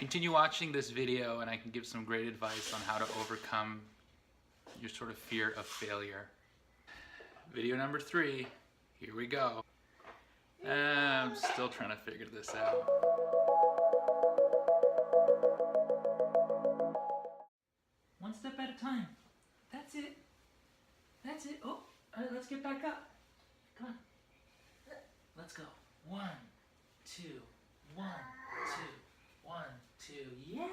Continue watching this video and I can give some great advice on how to overcome your sort of fear of failure. Video number 3, here we go. I'm still trying to figure this out. One step at a time. That's it. That's it. Oh, all right, let's get back up. Come on. Let's go. 1, 2, 1, 2, 1, 2. Yeah,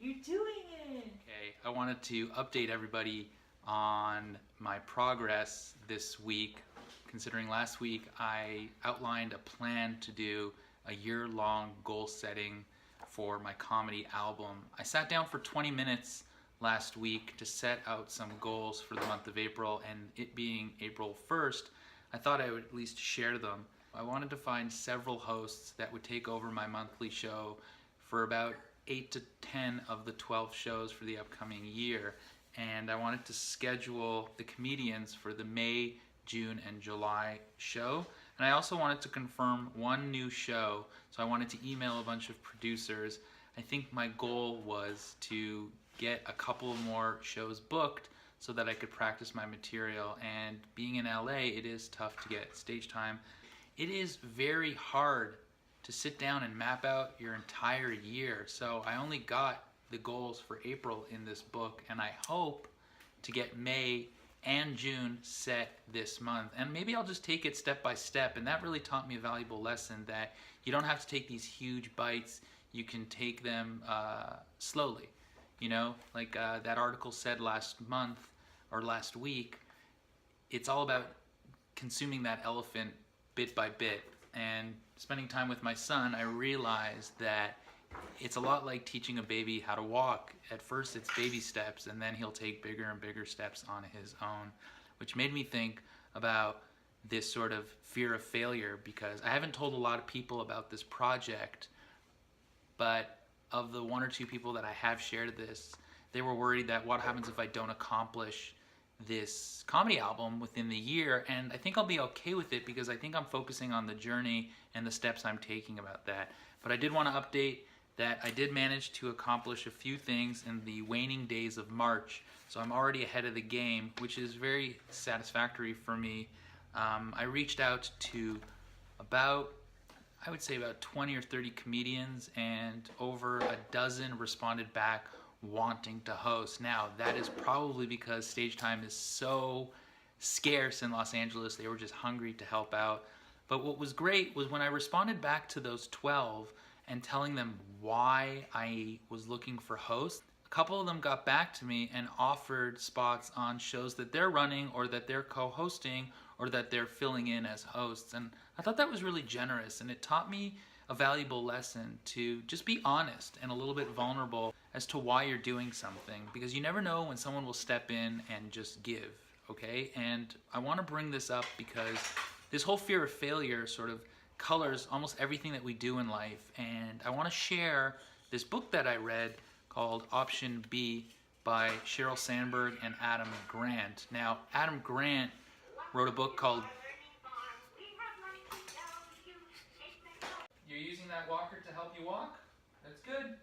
you're doing it. Okay, I wanted to update everybody on my progress this week. Considering last week I outlined a plan to do a year-long goal setting for my comedy album. I sat down for 20 minutes last week to set out some goals for the month of April, and it being April 1st, I thought I would at least share them. I wanted to find several hosts that would take over my monthly show for about 8 to 10 of the 12 shows for the upcoming year, and I wanted to schedule the comedians for the May, June, and July show. And I also wanted to confirm one new show, so I wanted to email a bunch of producers. I think my goal was to get a couple more shows booked so that I could practice my material, and being in LA, it is tough to get stage time. It is very hard to sit down and map out your entire year, so I only got the goals for April in this book, and I hope to get May and June set this month. And maybe I'll just take it step by step, and that really taught me a valuable lesson that you don't have to take these huge bites, you can take them slowly. You know, like that article said last month or last week, it's all about consuming that elephant bit by bit. And spending time with my son, I realized that it's a lot like teaching a baby how to walk. At first it's baby steps, and then he'll take bigger and bigger steps on his own, which made me think about this sort of fear of failure, because I haven't told a lot of people about this project, but of the 1 or 2 people that I have shared this, they were worried that what happens if I don't accomplish this comedy album within the year, and I think I'll be okay with it because I think I'm focusing on the journey and the steps I'm taking about that. But I did want to update that I did manage to accomplish a few things in the waning days of March, so I'm already ahead of the game, which is very satisfactory for me. I reached out to I would say about 20 or 30 comedians, and over a dozen responded back wanting to host. Now, that is probably because stage time is so scarce in Los Angeles. They were just hungry to help out. But what was great was when I responded back to those 12 and telling them why I was looking for hosts, a couple of them got back to me and offered spots on shows that they're running or that they're co-hosting or that they're filling in as hosts. And I thought that was really generous, and it taught me a valuable lesson to just be honest and a little bit vulnerable as to why you're doing something, because you never know when someone will step in and just give, okay? And I want to bring this up because this whole fear of failure sort of colors almost everything that we do in life, and I want to share this book that I read called Option B by Sheryl Sandberg and Adam Grant. Now, Adam Grant wrote a book called... You're using that walker to help you walk? That's good.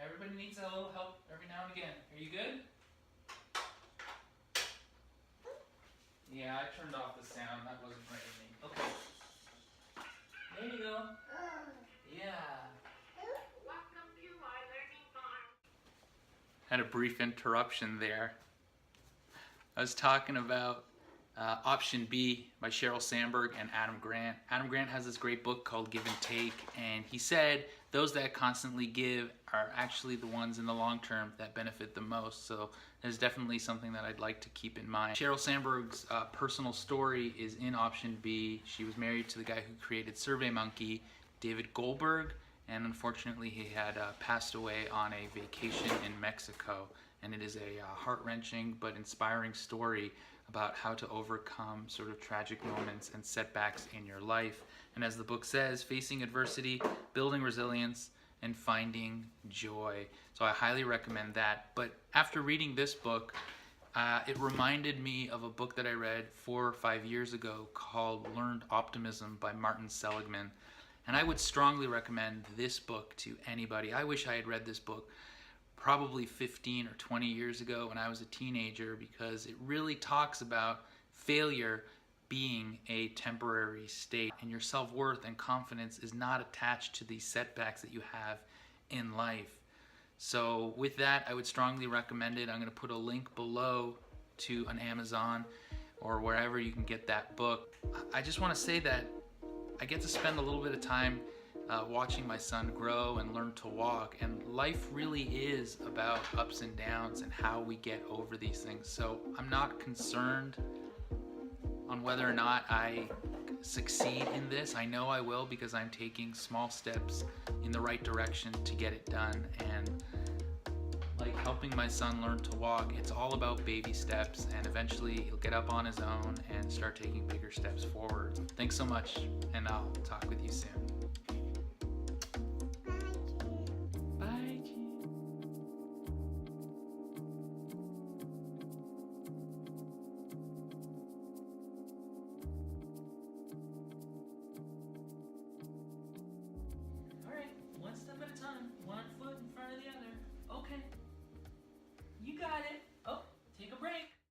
Everybody needs a little help every now and again. Are you good? Yeah, I turned off the sound. That wasn't right of me. Okay. There you go. Yeah. Welcome to my learning farm. Had a brief interruption there. I was talking about Option B by Sheryl Sandberg and Adam Grant. Adam Grant has this great book called Give and Take, and he said those that constantly give are actually the ones in the long term that benefit the most. So there's definitely something that I'd like to keep in mind. Sheryl Sandberg's personal story is in Option B. She was married to the guy who created SurveyMonkey, David Goldberg, and unfortunately he had passed away on a vacation in Mexico. And it is a heart-wrenching but inspiring story about how to overcome sort of tragic moments and setbacks in your life. And as the book says, facing adversity, building resilience, and finding joy. So I highly recommend that. But after reading this book, it reminded me of a book that I read 4 or 5 years ago called Learned Optimism by Martin Seligman. And I would strongly recommend this book to anybody. I wish I had read this book probably 15 or 20 years ago when I was a teenager, because it really talks about failure being a temporary state, and your self-worth and confidence is not attached to these setbacks that you have in life. So with that, I would strongly recommend it. I'm going to put a link below to an Amazon or wherever you can get that book. I just want to say that I get to spend a little bit of time watching my son grow and learn to walk, and life really is about ups and downs and how we get over these things. So I'm not concerned on whether or not I succeed in this. I know I will, because I'm taking small steps in the right direction to get it done. And like helping my son learn to walk, it's all about baby steps, and eventually he'll get up on his own and start taking bigger steps forward. Thanks so much, and I'll talk with you soon.